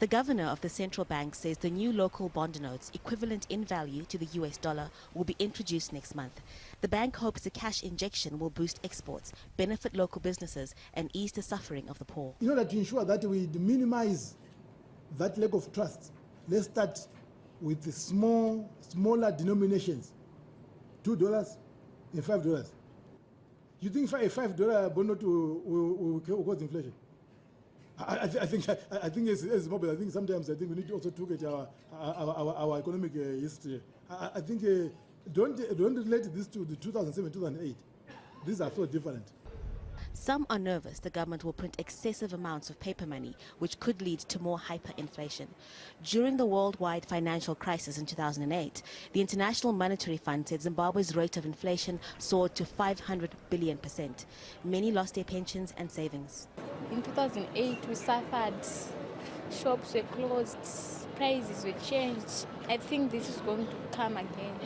The governor of the central bank says the new local bond notes, equivalent in value to the US dollar, will be introduced next month. The bank hopes the cash injection will boost exports, benefit local businesses, and ease the suffering of the poor. In order to ensure that we minimize that lack of trust, let's start with the smaller denominations, $2 and $5. You think a $5 bond note will cause inflation? I think as Zimbabwe, I think sometimes we need to also look at our economic history. I think don't relate this to the 2007, 2008. These are so different. Some are nervous the government will print excessive amounts of paper money, which could lead to more hyperinflation. During the worldwide financial crisis in 2008, the International Monetary Fund said Zimbabwe's rate of inflation soared to 500 billion%. Many lost their pensions and savings. In 2008, we suffered. Shops were closed, prices were changed. I think this is going to come again.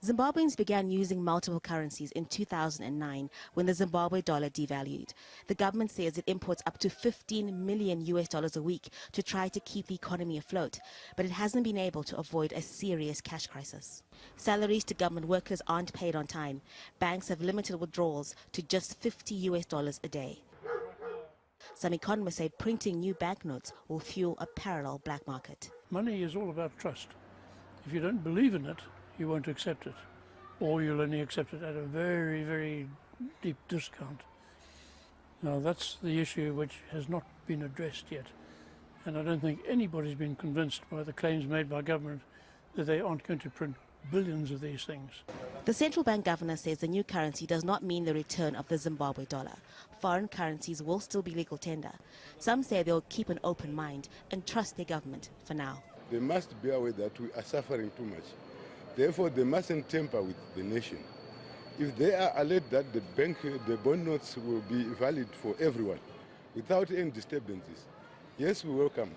Zimbabweans began using multiple currencies in 2009 when the Zimbabwe dollar devalued. The government says it imports up to $15 million a week to try to keep the economy afloat, but it hasn't been able to avoid a serious cash crisis. Salaries to government workers aren't paid on time. Banks have limited withdrawals to just $50 a day. Some economists say printing new banknotes will fuel a parallel black market. Money is all about trust. If you don't believe in it, you won't accept it, or you'll only accept it at a very, very deep discount. Now that's the issue which has not been addressed yet, and I don't think anybody's been convinced by the claims made by government that they aren't going to print billions of these things. The central bank governor says the new currency does not mean the return of the Zimbabwe dollar. Foreign currencies will still be legal tender. Some say they'll keep an open mind and trust their government for now. They must be aware that we are suffering too much. Therefore, they mustn't tamper with the nation. If they are alert that the bond notes will be valid for everyone without any disturbances, yes, we welcome.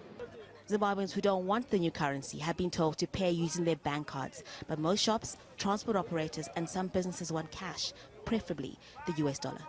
Zimbabweans who don't want the new currency have been told to pay using their bank cards, but most shops, transport operators and some businesses want cash, preferably the US dollar.